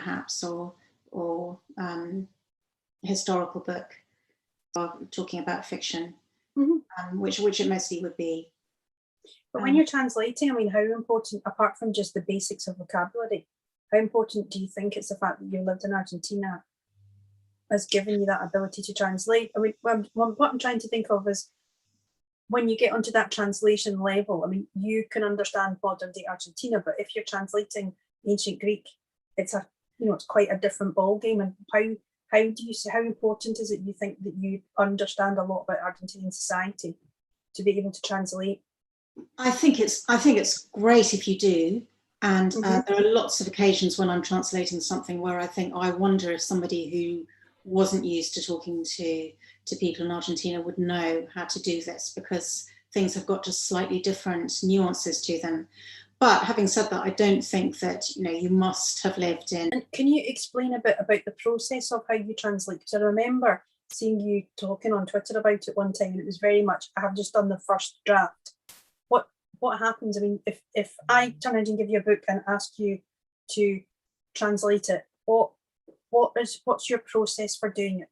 perhaps, or historical book, or talking about fiction, which it mostly would be. But when you're translating, I mean, how important, apart from just the basics of vocabulary, how important do you think it's the fact that you lived in Argentina has given you that ability to translate? I mean, what I'm trying to think of is when you get onto that translation level, I mean, you can understand modern day Argentina, but if you're translating ancient Greek, it's it's quite a different ballgame. And how important is it, you think, that you understand a lot about Argentinian society to be able to translate? I think it's great if you do. And there are lots of occasions when I'm translating something where I think, I wonder if somebody who wasn't used to talking to people in Argentina would know how to do this, because things have got just slightly different nuances to them. But having said that, I don't think that you must have lived in. And can you explain a bit about the process of how you translate? Because I remember seeing you talking on Twitter about it one time, and it was very much, I have just done the first draft. What happens? I mean, if I turn around and give you a book and ask you to translate it, what's your process for doing it?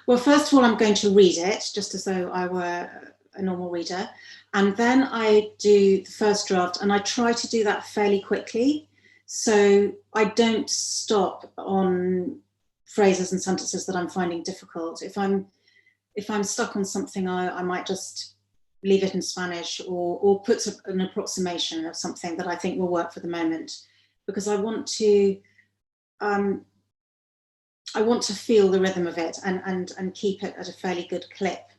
Well, first of all, I'm going to read it just as though I were a normal reader, and then I do the first draft, and I try to do that fairly quickly, so I don't stop on phrases and sentences that I'm finding difficult. If I'm stuck on something, I might just leave it in Spanish, or put an approximation of something that I think will work for the moment, because I want to feel the rhythm of it and keep it at a fairly good clip,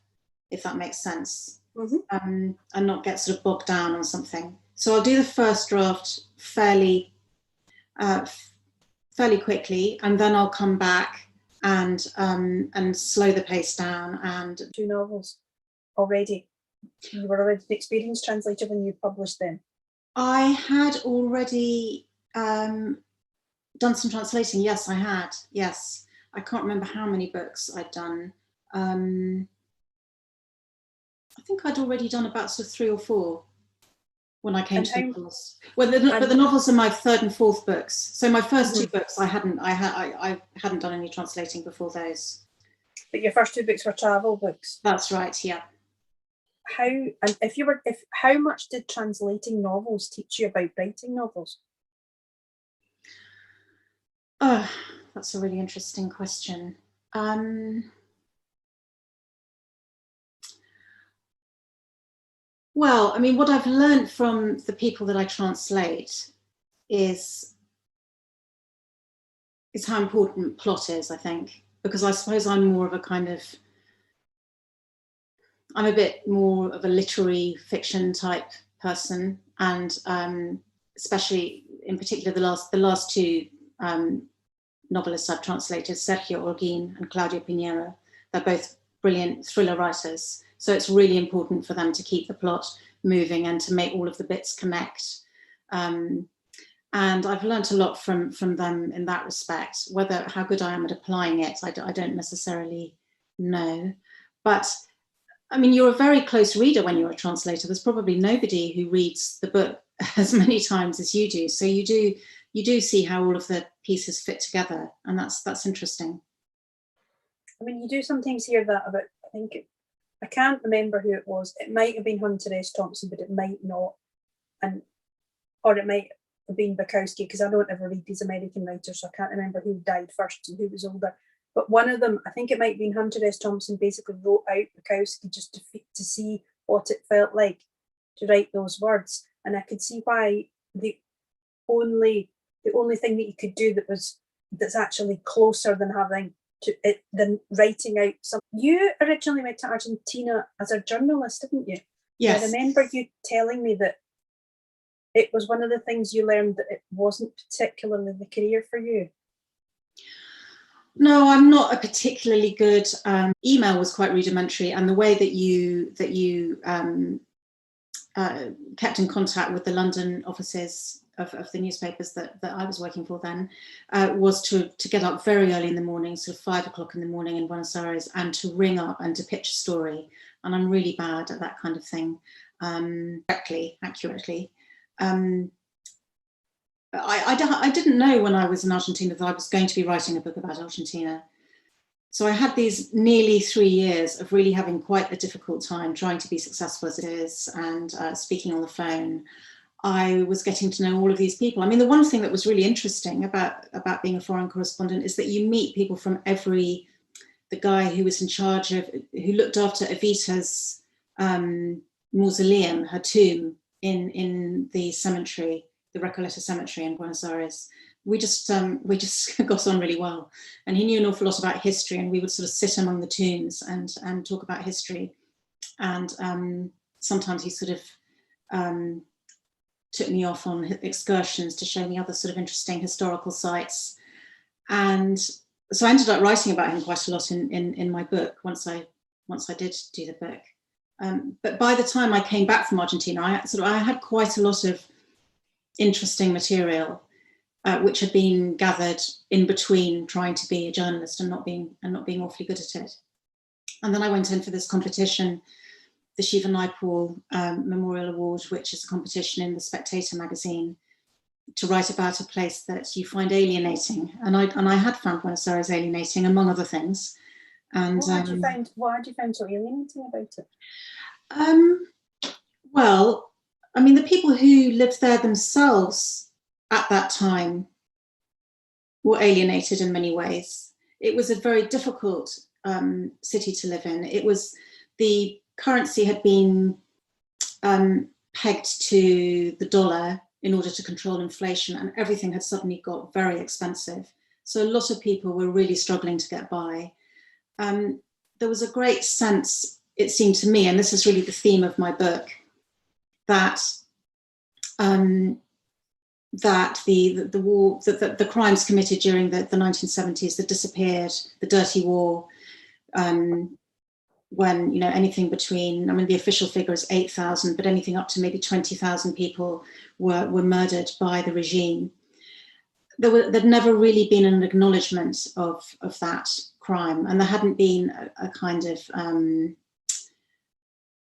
if that makes sense, and not get sort of bogged down on something. So I'll do the first draft fairly quickly, and then I'll come back and slow the pace down. And 2 novels already. You were already an experienced translator when you published them. I had already done some translating. Yes, I had. Yes, I can't remember how many books I'd done. I think I'd already done about sort of 3 or 4 when I came to the novels. Well, but the novels are my 3rd and 4th books. So my first 2 books, I hadn't done any translating before those. But your first 2 books were travel books. That's right. Yeah. How much did translating novels teach you about writing novels? Oh, that's a really interesting question. Well, I mean, what I've learned from the people that I translate is how important plot is, I think, because I suppose I'm a bit more of a literary fiction type person, and especially in particular the last 2 novelists I've translated, Sergio Holguín and Claudia Pinheiro. They're both brilliant thriller writers, so it's really important for them to keep the plot moving and to make all of the bits connect. And I've learned a lot from them in that respect. How good I am at applying it, I don't necessarily know, but I mean, you're a very close reader when you're a translator. There's probably nobody who reads the book as many times as you do. So you do see how all of the pieces fit together, and that's interesting. I mean, you do sometimes hear that about, I can't remember who it was. It might have been Hunter S. Thompson, but it might not. Or it might have been Bukowski, because I don't ever read these American writers, so I can't remember who died first and who was older. But one of them, I think it might have been Hunter S. Thompson, basically wrote out Bukowski just to see what it felt like to write those words. And I could see why the only thing that you could do that's actually closer than writing out some. You originally went to Argentina as a journalist, didn't you? Yes. I remember you telling me that it was one of the things you learned, that it wasn't particularly the career for you. No, I'm not a particularly good. Email was quite rudimentary, and the way that you kept in contact with the London offices of the newspapers that I was working for then was to get up very early in the morning, sort of 5 o'clock in the morning in Buenos Aires, and to ring up and to pitch a story. And I'm really bad at that kind of thing, accurately. I didn't know when I was in Argentina that I was going to be writing a book about Argentina. So I had these nearly 3 years of really having quite a difficult time trying to be successful as it is, and speaking on the phone. I was getting to know all of these people. I mean, the one thing that was really interesting about being a foreign correspondent is that you meet people from the guy who was in charge of, who looked after Evita's mausoleum, her tomb in the cemetery, the Recoleta cemetery in Buenos Aires. We just got on really well, and he knew an awful lot about history, and we would sort of sit among the tombs and talk about history, and sometimes he sort of took me off on excursions to show me other sort of interesting historical sites, and so I ended up writing about him quite a lot in my book once I did do the book. But by the time I came back from Argentina, I had quite a lot of interesting material, which had been gathered in between trying to be a journalist and not being awfully good at it. And then I went in for this competition, the Shiva Naipaul Memorial Award, which is a competition in the Spectator magazine, to write about a place that you find alienating. And I had found Buenos Aires alienating, among other things. And what had you found so alienating about it? Well, I mean, the people who lived there themselves at that time were alienated in many ways. It was a very difficult city to live in. The currency had been pegged to the dollar in order to control inflation, and everything had suddenly got very expensive. So a lot of people were really struggling to get by. There was a great sense, it seemed to me, and this is really the theme of my book, that the war, the crimes committed during the 1970s that disappeared, the dirty war, when, you know, anything between, I mean, the official figure is 8,000, but anything up to maybe 20,000 people were murdered by the regime. There'd never really been an acknowledgement of that crime, and there hadn't been a kind of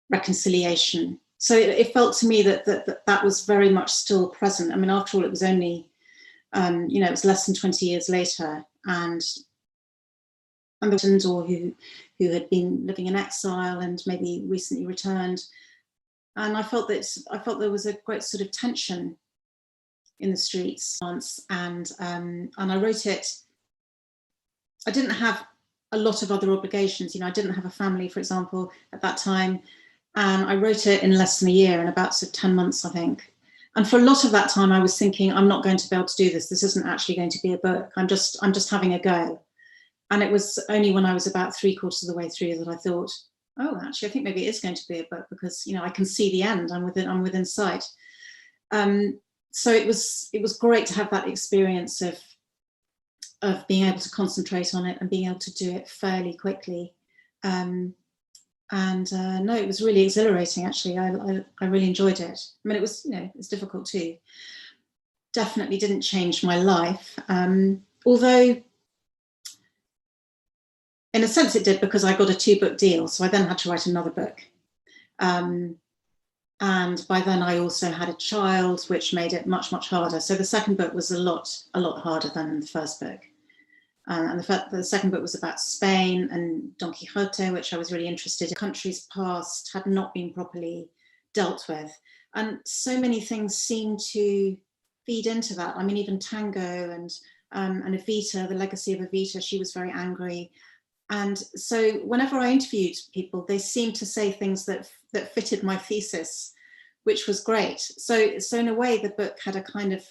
reconciliation. So it felt to me that was very much still present. I mean, after all, it was only, you know, it was less than 20 years later, and the or who had been living in exile and maybe recently returned, and I felt there was a great sort of tension in the streets, and I wrote it. I didn't have a lot of other obligations. You know, I didn't have a family, for example, at that time. And I wrote it in less than a year, in about sort of 10 months, I think. And for a lot of that time, I was thinking, I'm not going to be able to do this. This isn't actually going to be a book. I'm just having a go. And it was only when I was about 3/4 of the way through that I thought, oh, actually, I think maybe it is going to be a book, because, you know, I can see the end. I'm within sight. So it was great to have that experience of being able to concentrate on it and being able to do it fairly quickly. No, it was really exhilarating, actually. I really enjoyed it. I mean, it was, you know, it's difficult too. Definitely didn't change my life. Although, in a sense it did, because I got a 2-book deal. So I then had to write another book. And by then I also had a child, which made it much, much harder. So the second book was a lot harder than the first book. And the second book was about Spain and Don Quixote, which I was really interested in. The country's past had not been properly dealt with. And so many things seemed to feed into that. I mean, even tango and Evita, the legacy of Evita, she was very angry. And so whenever I interviewed people, they seemed to say things that fitted my thesis, which was great. So in a way, the book had a kind of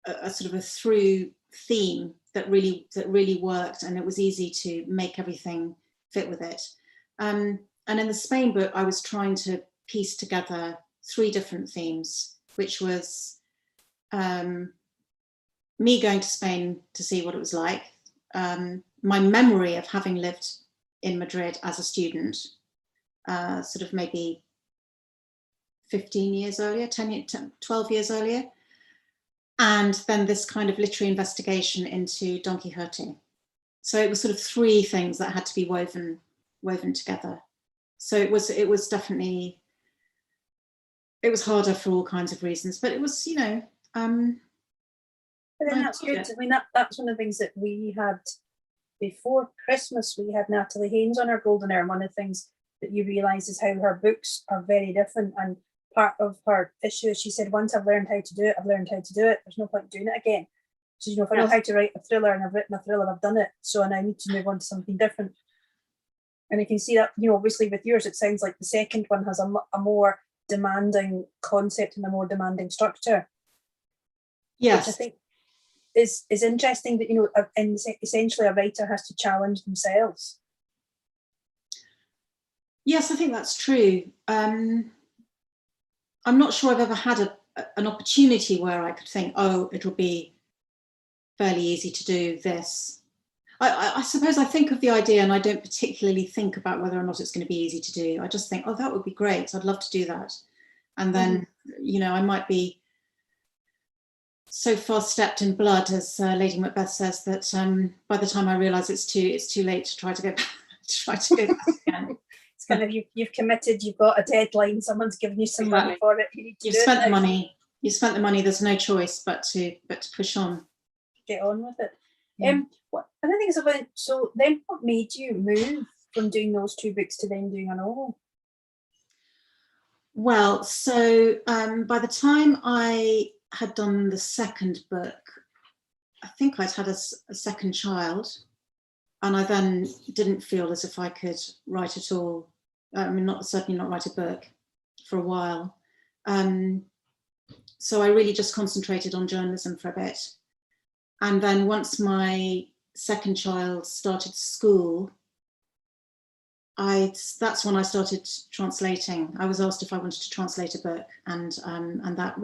a sort of a through theme that really worked, and it was easy to make everything fit with it. And in the Spain book, I was trying to piece together 3 different themes, which was me going to Spain to see what it was like, my memory of having lived in Madrid as a student, sort of maybe 15 years earlier, 12 years earlier, and then this kind of literary investigation into Don Quixote. So it was sort of 3 things that had to be woven together. So it was definitely, it was harder for all kinds of reasons, but it was, you know, But then that's good. I mean, that's one of the things that we had before Christmas. We had Natalie Haynes on our Golden Hour. One of the things that you realise is how her books are very different. And part of her issue is she said, once I've learned how to do it, I've learned how to do it. There's no point doing it again. So, if I know how to write a thriller and I've written a thriller, I've done it. So and I need to move on to something different. And you can see that, obviously with yours, it sounds like the second one has a more demanding concept and a more demanding structure. Yes. Which I think is interesting that, and essentially a writer has to challenge themselves. Yes, I think that's true. I'm not sure I've ever had an opportunity where I could think, oh, it'll be fairly easy to do this. I suppose I think of the idea and I don't particularly think about whether or not it's going to be easy to do. I just think, oh, that would be great. I'd love to do that. And then, I might be so fast stepped in blood, as Lady Macbeth says, that by the time I realise it's too late to try to go back, again. It's kind of you've committed, you've got a deadline, someone's given you some money for it. You've spent the money. You've spent the money. There's no choice but to push on. Get on with it. Another thing is about, so then what made you move from doing those 2 books to then doing a novel? Well, so by the time I had done the second book, I think I'd had a second child, and I then didn't feel as if I could write at all. I mean, certainly not write a book for a while. So I really just concentrated on journalism for a bit. And then once my second child started school, that's when I started translating. I was asked if I wanted to translate a book, and that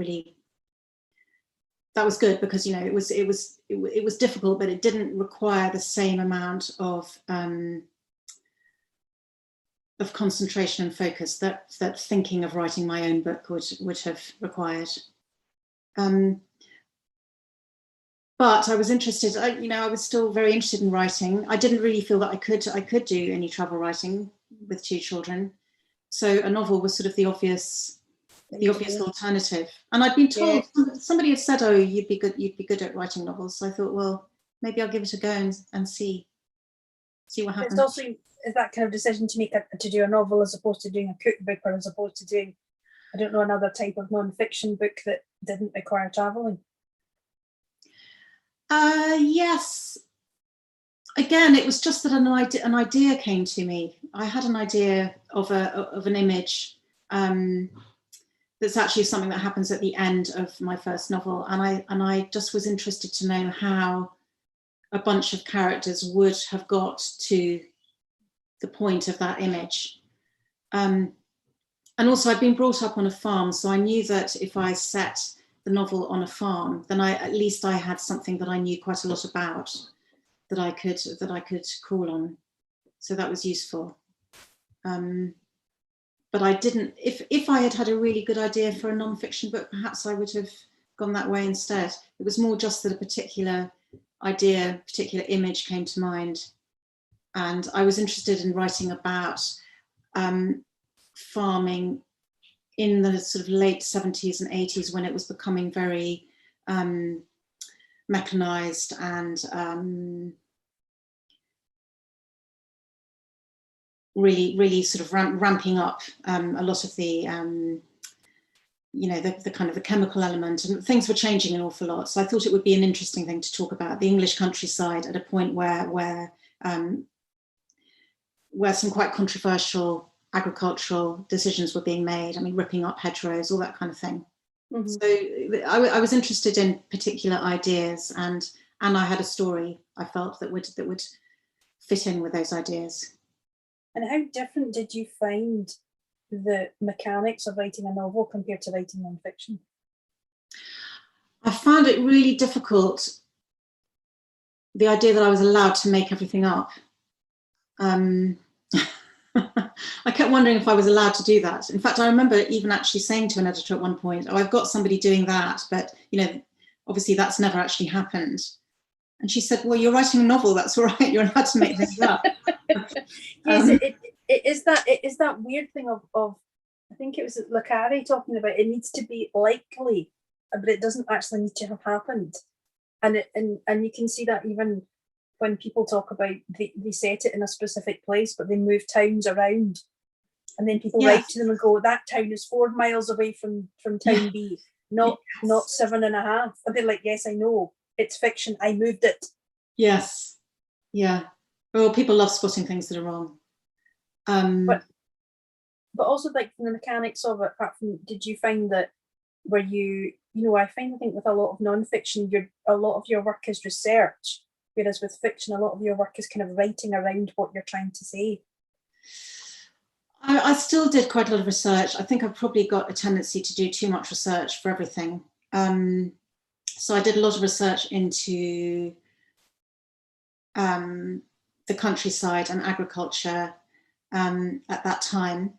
was good because it was difficult, but it didn't require the same amount of concentration and focus that thinking of writing my own book would have required. But I was interested. I was still very interested in writing. I didn't really feel that I could do any travel writing with 2 children, so a novel was sort of the obvious alternative. And I'd been told, somebody had said, oh, you'd be good at writing novels. So I thought, well, maybe I'll give it a go and see what happens. It's also is that kind of decision to make to do a novel as opposed to doing a cookbook, or as opposed to doing, I don't know, another type of non-fiction book that didn't require traveling. Yes. Again, it was just that an idea came to me. I had an idea of an image that's actually something that happens at the end of my first novel, and I just was interested to know how a bunch of characters would have got to the point of that image. And also, I'd been brought up on a farm, so I knew that if I set the novel on a farm, then at least I had something that I knew quite a lot about that I could call on. So that was useful. But I didn't. If I had had a really good idea for a non-fiction book, perhaps I would have gone that way instead. It was more just that a particular idea, particular image came to mind, and I was interested in writing about farming in the sort of late 70s and 80s, when it was becoming very mechanized and really sort of ramping up a lot of the the kind of the chemical element, and things were changing an awful lot. So I thought it would be an interesting thing to talk about the English countryside at a point where some quite controversial agricultural decisions were being made. I mean, ripping up hedgerows, all that kind of thing. Mm-hmm. So I was interested in particular ideas, and I had a story I felt that would fit in with those ideas. And how different did you find the mechanics of writing a novel compared to writing non-fiction? I found it really difficult, the idea that I was allowed to make everything up. I kept wondering if I was allowed to do that. In fact, I remember even actually saying to an editor at one point, oh, I've got somebody doing that, but obviously that's never actually happened. And she said, well, you're writing a novel, that's all right, you're allowed to make things up. Yes, it is that weird thing of I think it was Le Carre talking about, it needs to be likely, but it doesn't actually need to have happened. and you can see that even when people talk about they set it in a specific place, but they move towns around, and then people write to them and go, that town is 4 miles away from town B, not 7.5. And they're like, yes, I know, it's fiction, I moved it. Yes. Yeah. Well, people love spotting things that are wrong. But also, like, from the mechanics of it, did you find that where you know, I think with a lot of non-fiction, a lot of your work is research, whereas with fiction, a lot of your work is kind of writing around what you're trying to say. I still did quite a lot of research. I think I've probably got a tendency to do too much research for everything. So I did a lot of research into the countryside and agriculture at that time.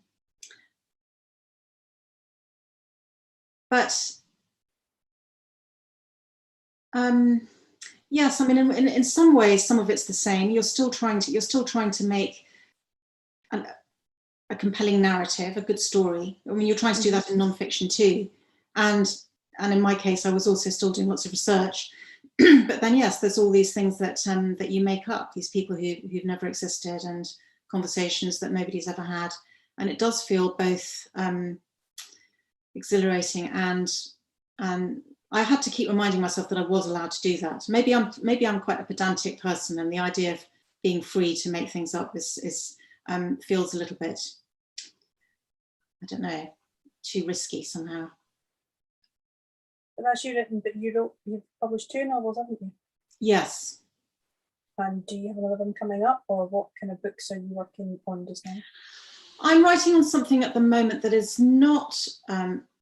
But yes, I mean, in some ways, some of it's the same. You're still trying to make a compelling narrative, a good story. I mean, you're trying to do that in nonfiction too. And in my case, I was also still doing lots of research. But then, yes, there's all these things that that you make up, these people who've never existed, and conversations that nobody's ever had. And it does feel both exhilarating and I had to keep reminding myself that I was allowed to do that. Maybe I'm quite a pedantic person, and the idea of being free to make things up is feels a little bit, I don't know, too risky somehow. But that's you written, but you've published 2 novels, haven't you? Yes. And do you have another one coming up, or what kind of books are you working on just now? I'm writing on something at the moment that is not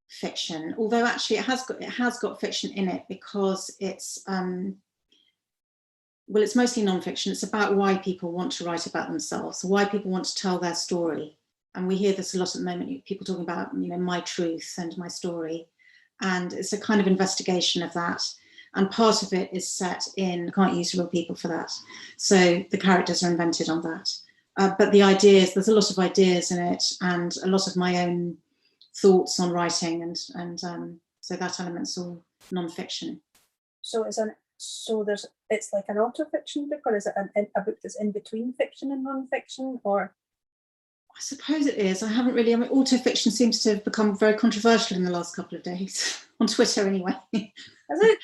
fiction, although actually it has got fiction in it, because it's it's mostly non-fiction. It's about why people want to write about themselves, why people want to tell their story. And we hear this a lot at the moment, people talking about, you know, my truth and my story. And it's a kind of investigation of that. And part of it is set in, I can't use real people for that. So the characters are invented on that. But the ideas, there's a lot of ideas in it, and a lot of my own thoughts on writing, and so that element's all non-fiction. So it's like an auto-fiction book, or is it a book that's in between fiction and non-fiction, or? I suppose it is. I haven't really. I mean, auto-fiction seems to have become very controversial in the last couple of days on Twitter, anyway. Has it?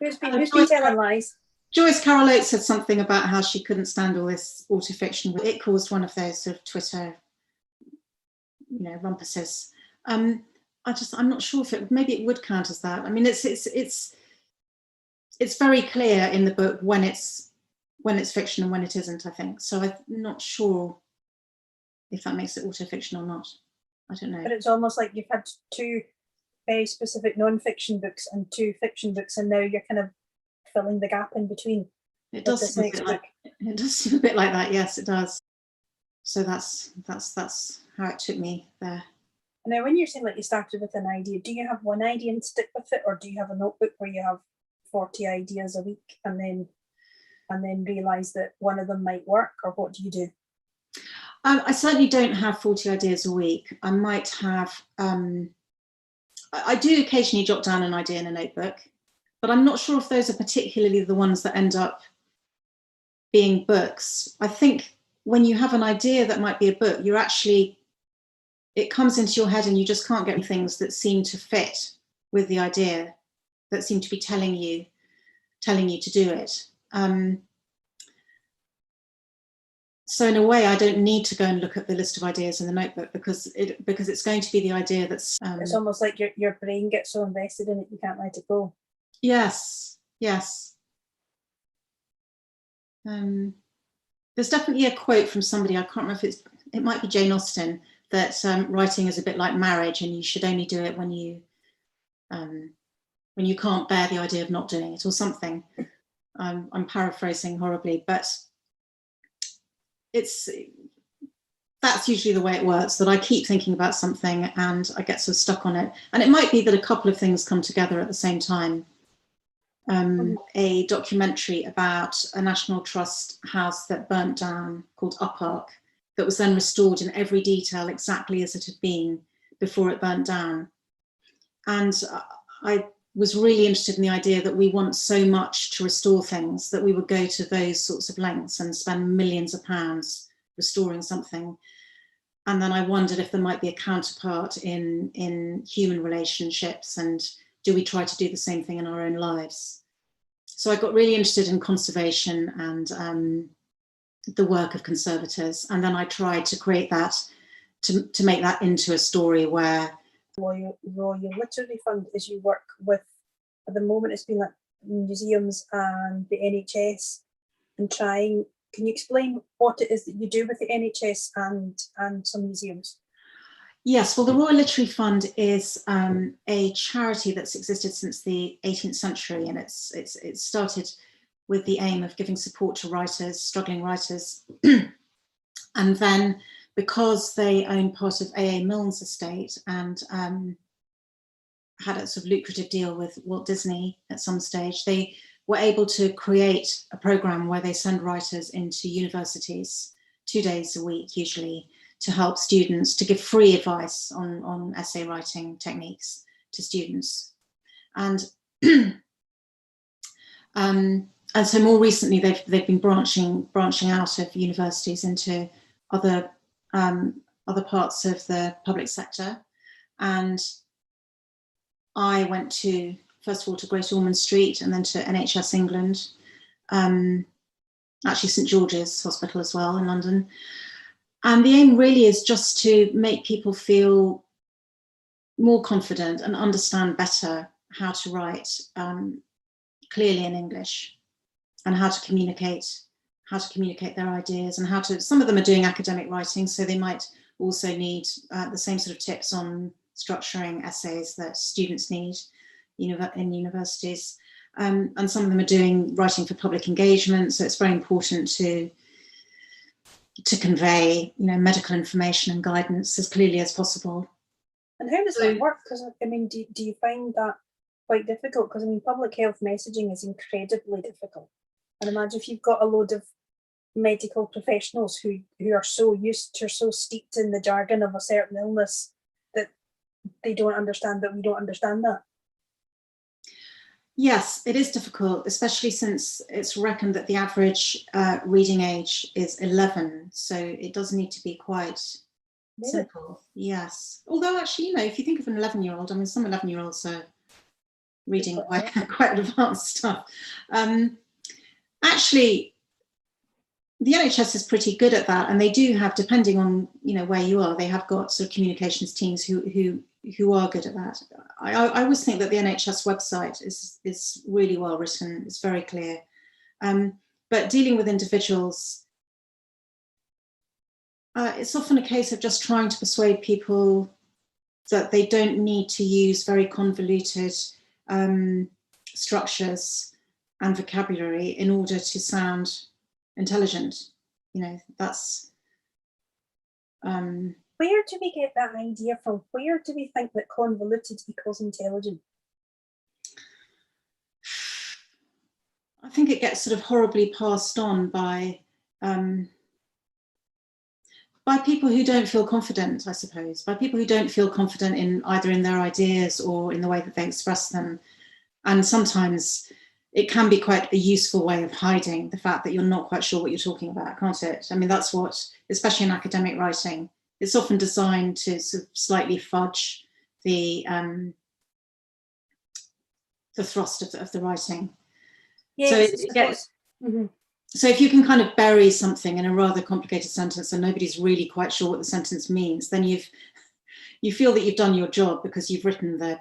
Who's been telling lies? Joyce Carol Oates said something about how she couldn't stand all this auto-fiction. It caused one of those sort of Twitter, you know, rumpuses. I'm not sure if maybe it would count as that. I mean, it's very clear in the book when it's fiction and when it isn't, I think. So I'm not sure if that makes it auto-fiction or not. I don't know. But it's almost like you've had 2 very specific non-fiction books and 2 fiction books, and now you're kind of filling the gap in between. It does seem a bit like that. Yes, it does. So that's how it took me there. Now, when you're saying like you started with an idea, do you have one idea and stick with it, or do you have a notebook where you have 40 ideas a week and then realize that one of them might work, or what do you do? I certainly don't have 40 ideas a week. I might have. I do occasionally jot down an idea in a notebook, but I'm not sure if those are particularly the ones that end up being books. I think when you have an idea that might be a book, it comes into your head and you just can't get things that seem to fit with the idea, that seem to be telling you to do it. So in a way, I don't need to go and look at the list of ideas in the notebook, because it's going to be the idea that's. It's almost like your brain gets so invested in it, you can't let it go. Yes. There's definitely a quote from somebody, I can't remember if it might be Jane Austen, that writing is a bit like marriage, and you should only do it when you can't bear the idea of not doing it, or something. I'm paraphrasing horribly, but that's usually the way it works, that I keep thinking about something and I get sort of stuck on it. And it might be that a couple of things come together at the same time. A documentary about a National Trust house that burnt down called Upark, that was then restored in every detail exactly as it had been before it burnt down. And I was really interested in the idea that we want so much to restore things that we would go to those sorts of lengths and spend millions of pounds restoring something. And then I wondered if there might be a counterpart in human relationships, and do we try to do the same thing in our own lives? So I got really interested in conservation and the work of conservators, and then I tried to create that, to make that into a story where Royal Literary Fund is you work with, at the moment it's been like museums and the NHS, and trying, can you explain what it is that you do with the NHS and some museums? Yes, well, the Royal Literary Fund is a charity that's existed since the 18th century, and it started with the aim of giving support to writers, struggling writers. And then, because they own part of A.A. Milne's estate and had a sort of lucrative deal with Walt Disney at some stage, they were able to create a program where they send writers into universities 2 days a week, usually, to help students, to give free advice on essay writing techniques to students. And so more recently, they've been branching out of universities into other parts of the public sector. And I went to, first of all, to Great Ormond Street and then to NHS England, actually St George's Hospital as well in London. And the aim really is just to make people feel more confident and understand better how to write clearly in English, and how to communicate their ideas, and how to, some of them are doing academic writing, so they might also need the same sort of tips on structuring essays that students need in universities. And some of them are doing writing for public engagement, so it's very important to convey, medical information and guidance as clearly as possible. And how does that work? Because I mean, do you find that quite difficult? Because I mean, public health messaging is incredibly difficult. And imagine if you've got a load of medical professionals who are so steeped in the jargon of a certain illness that they don't understand that we don't understand that. Yes, it is difficult, especially since it's reckoned that the average reading age is 11. So it does need to be quite simple. Yes. Although actually, if you think of an 11-year-old, I mean, some 11-year-olds are reading quite advanced stuff. Actually, the NHS is pretty good at that, and they do have, depending on where you are, they have got sort of communications teams who are good at that. I always think that the NHS website is really well written. It's very clear, but dealing with individuals, it's often a case of just trying to persuade people that they don't need to use very convoluted structures and vocabulary in order to sound intelligent. That's where do we get that idea from? Where do we think that convoluted equals intelligent? I think it gets sort of horribly passed on by people who don't feel confident, I suppose, by people who don't feel confident in either in their ideas or in the way that they express them. And sometimes it can be quite a useful way of hiding the fact that you're not quite sure what you're talking about, can't it? I mean, that's what, especially in academic writing, it's often designed to sort of slightly fudge the thrust of the writing. Yes, so it gets. Mm-hmm. So if you can kind of bury something in a rather complicated sentence and nobody's really quite sure what the sentence means, then you feel that you've done your job because you've written the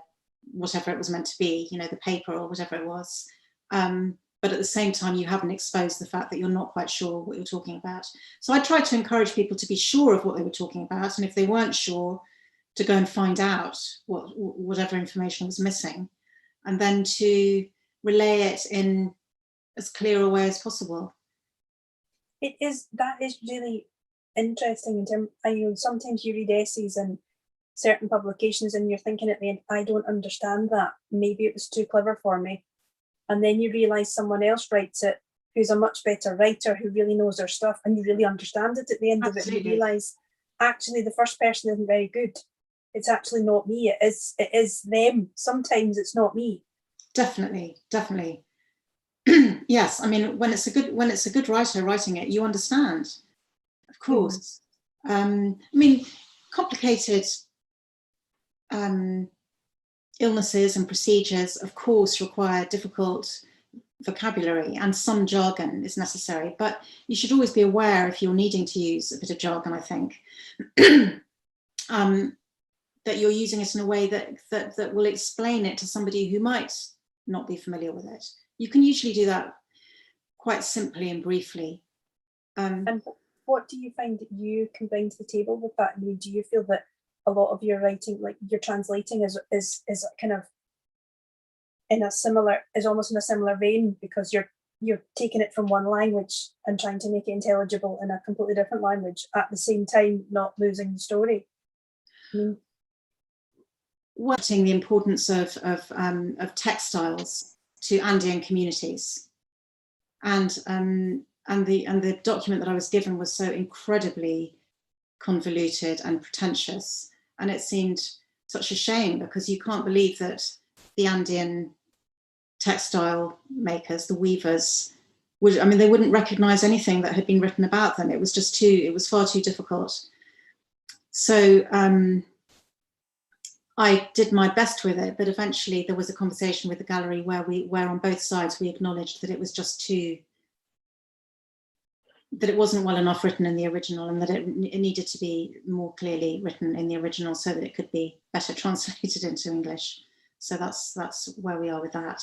whatever it was meant to be, the paper or whatever it was. But at the same time, you haven't exposed the fact that you're not quite sure what you're talking about. So I tried to encourage people to be sure of what they were talking about, and if they weren't sure, to go and find out whatever information was missing, and then to relay it in as clear a way as possible. That is really interesting. Sometimes you read essays in certain publications and you're thinking at the end, I don't understand that. Maybe it was too clever for me. And then you realise someone else writes it who's a much better writer, who really knows their stuff, and you really understand it at the end Absolutely. Of it. And you realise, actually, the first person isn't very good. It's actually not me. It is them. Sometimes it's not me. definitely. Yes, I mean, when it's a good writer writing it, you understand, of course. I mean, complicated illnesses and procedures, of course, require difficult vocabulary, and some jargon is necessary, but you should always be aware if you're needing to use a bit of jargon, I think, that you're using it in a way that will explain it to somebody who might not be familiar with it. You can usually do that quite simply and briefly. And what do you find that you can bring to the table with that? I mean, do you feel that a lot of your writing, like your translating, is kind of almost in a similar vein, because you're taking it from one language and trying to make it intelligible in a completely different language at the same time, not losing the story? Watching the importance of textiles to Andean communities, and the document that I was given was so incredibly convoluted and pretentious, and it seemed such a shame, because you can't believe that the Andean textile makers, the weavers, they wouldn't recognize anything that had been written about them. It was far too difficult. So I did my best with it, but eventually there was a conversation with the gallery where on both sides we acknowledged that it was just that it wasn't well enough written in the original, and that it needed to be more clearly written in the original so that it could be better translated into English. So that's where we are with that.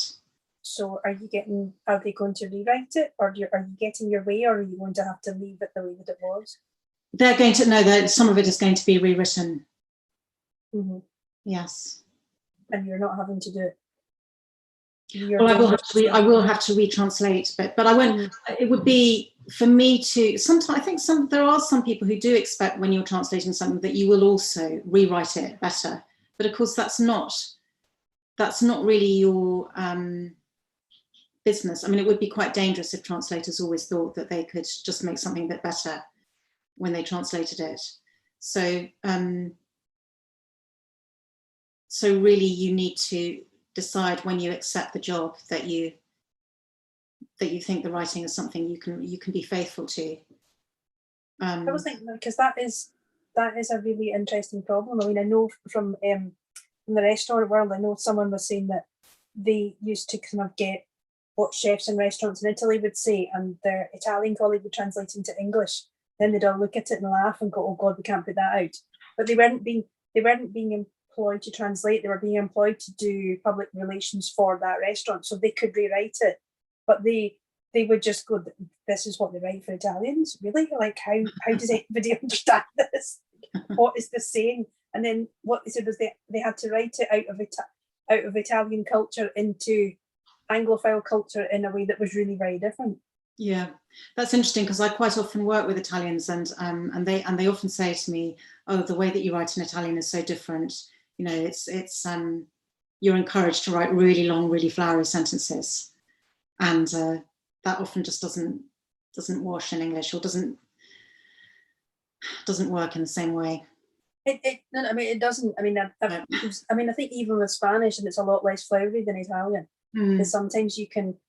So are they going to rewrite it, or are you getting your way, or are you going to have to leave it the way that it was? They're going to know that some of it is going to be rewritten. Mm-hmm. Yes. And you're not having to do it. Well, I will have to retranslate, but I won't. It would be for me to. Sometimes I think there are some people who do expect when you're translating something that you will also rewrite it better. But of course, that's not really your business. I mean, it would be quite dangerous if translators always thought that they could just make something a bit better when they translated it. So really, you need to decide when you accept the job that you think the writing is something you can be faithful to. I was thinking, because that is a really interesting problem. I mean, I know from the restaurant world, I know someone was saying that they used to kind of get what chefs in restaurants in Italy would say, and their Italian colleague would translate into English. Then they'd all look at it and laugh and go, "Oh God, we can't put that out." But they weren't being employed to translate. They were being employed to do public relations for that restaurant, so they could rewrite it. But they would just go, "This is what they write for Italians, really? Like, how does anybody understand this? What is this saying?" And then what they said was they had to write it out of Italian culture into Anglophile culture in a way that was really very different. Yeah, that's interesting, because I quite often work with Italians, and they often say to me, "Oh, the way that you write in Italian is so different. You know, it's you're encouraged to write really long, really flowery sentences," and that often just doesn't wash in English, or doesn't work in the same way. No, I mean, it doesn't. I mean, I think even with Spanish, and it's a lot less flowery than Italian. Because sometimes you can,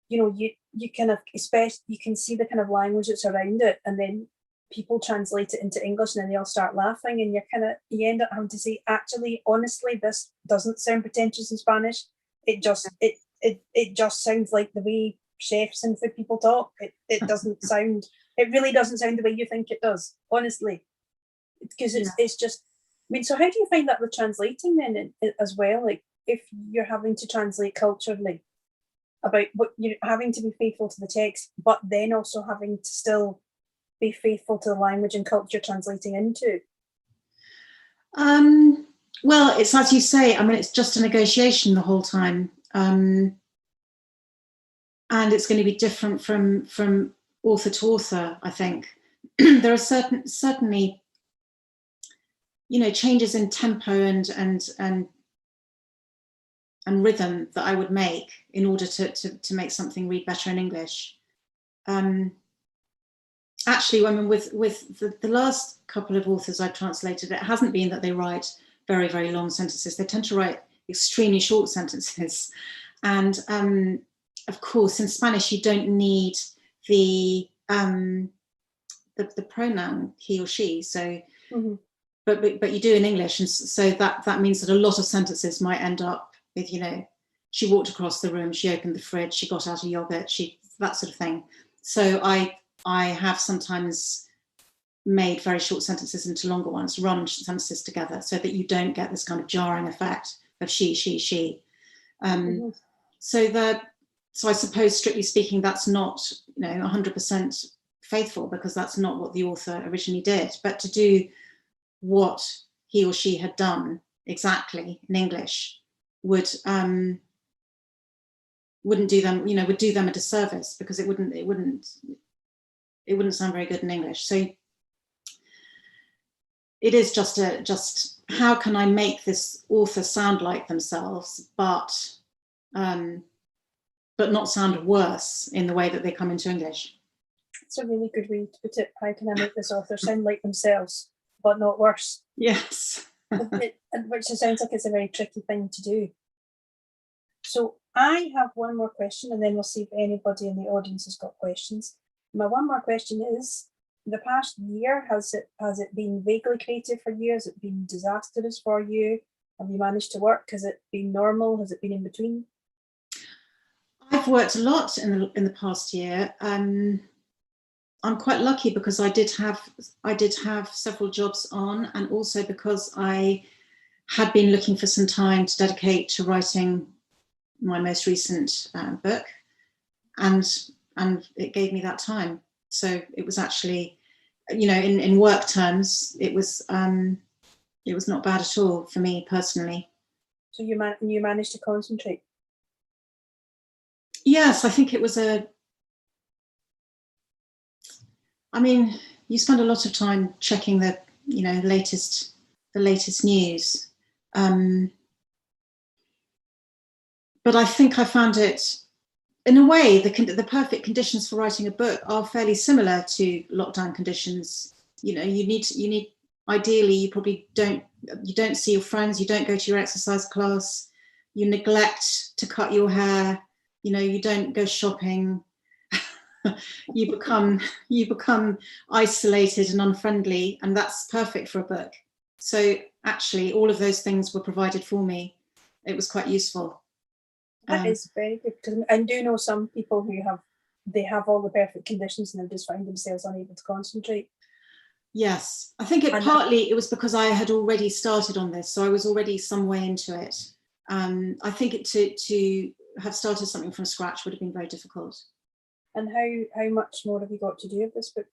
you kind of, especially, you can see the kind of language that's around it, and then people translate it into English, and then they all start laughing, and you end up having to say, "Actually, honestly, this doesn't sound pretentious in Spanish. It just sounds like the way chefs and food people talk. It doesn't sound. It really doesn't sound the way you think it does, honestly." Because it's just. I mean, so how do you find that with translating then as well? Like, if you're having to translate culturally about what you're having to be faithful to the text, but then also having to still be faithful to the language and culture translating into? Well, it's as you say. I mean, it's just a negotiation the whole time, and it's going to be different from author to author. I think there are certainly, changes in tempo and rhythm that I would make in order to make something read better in English. Actually, I mean, with the last couple of authors I've translated, it hasn't been that they write very, very long sentences. They tend to write extremely short sentences. And of course, in Spanish, you don't need the pronoun he or she. So, but you do in English, and so that means that a lot of sentences might end up with, you know, she walked across the room, she opened the fridge, she got out a yogurt, that sort of thing. So I have sometimes made very short sentences into longer ones, run sentences together, so that you don't get this kind of jarring effect of she. So I suppose, strictly speaking, that's not, you know, 100% faithful, because that's not what the author originally did. But to do what he or she had done exactly in English wouldn't do them, you know, would do them a disservice, because it wouldn't sound very good in English. So it is just how can I make this author sound like themselves, but not sound worse in the way that they come into English. It's a really good way to put it. How can I make this author sound like themselves, but not worse? Yes. Which sounds like it's a very tricky thing to do. So I have one more question, and then we'll see if anybody in the audience has got questions. My one more question is, the past year, has it been vaguely creative for you? Has it been disastrous for you? Have you managed to work? Has it been normal? Has it been in between? I've worked a lot in the past year. I'm quite lucky because I did have several jobs on, and also because I had been looking for some time to dedicate to writing my most recent book, and it gave me that time. So it was actually, you know, in work terms, it was not bad at all for me personally. So you managed to concentrate? Yes, I think it was I mean, you spend a lot of time checking the latest news, but I think I found it, in a way, the perfect conditions for writing a book are fairly similar to lockdown conditions. You know, you need ideally, you probably don't see your friends, you don't go to your exercise class, you neglect to cut your hair, you know, you don't go shopping. you become isolated and unfriendly, and that's perfect for a book. So actually, all of those things were provided for me. It was quite useful. That is very good, because I do know some people who have all the perfect conditions and they just find themselves unable to concentrate. Yes, I think it was because I had already started on this, so I was already some way into it. I think to have started something from scratch would have been very difficult. And how much more have you got to do with this book?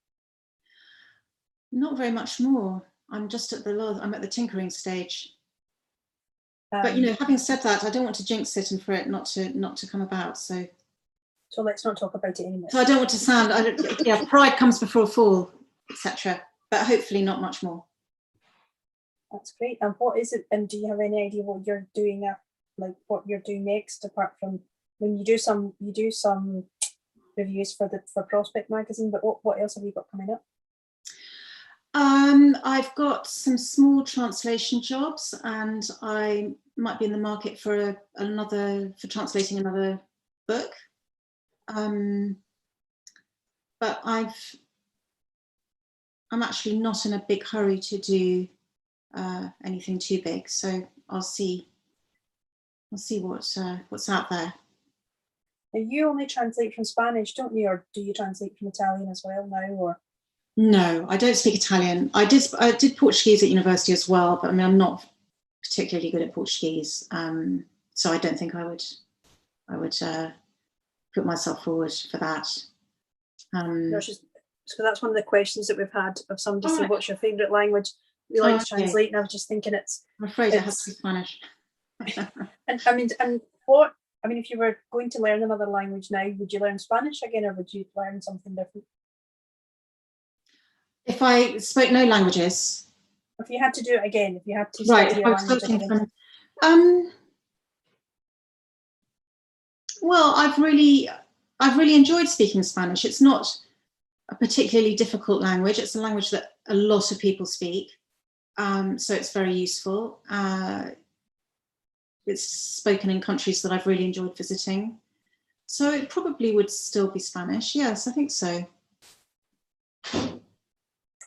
Not very much more. I'm just at the tinkering stage. But you know, having said that, I don't want to jinx it and for it not to come about. So let's not talk about it anymore. So I don't want to sound. Pride comes before a fall, etc. But hopefully not much more. That's great. And what is it? And do you have any idea what you're doing what you're doing next, apart from when you do some reviews for Prospect magazine? But what else have you got coming up? I've got some small translation jobs, and I might be in the market for translating another book. But I'm actually not in a big hurry to do anything too big, so I'll see what's out there. Now, you only translate from Spanish, don't you, or do you translate from Italian as well now, or? No, I don't speak Italian. I did Portuguese at university as well, but I mean, I'm not particularly good at Portuguese, so I don't think I would put myself forward for that. No, so that's one of the questions that we've had of somebody say, "What's your favourite language?" We like to translate, and I was just thinking I'm afraid it has to be Spanish. and if you were going to learn another language now, would you learn Spanish again, or would you learn something different? If I spoke no languages. If you had to do it again, if you had to study a language again. Well, I've really enjoyed speaking Spanish. It's not a particularly difficult language. It's a language that a lot of people speak, so it's very useful. it's spoken in countries that I've really enjoyed visiting. So it probably would still be Spanish. Yes, I think so.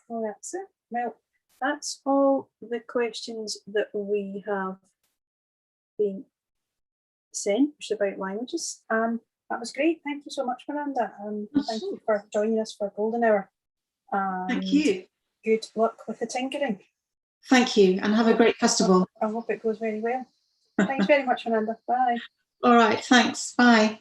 Well, that's it. Well, that's all the questions that we have been sent, which is about languages. That was great. Thank you so much, Miranda. Thank you for joining us for Golden Hour. Thank you. Good luck with the tinkering. Thank you, and have a great festival. I hope it goes very well. Thanks very much, Miranda. Bye. All right, thanks. Bye.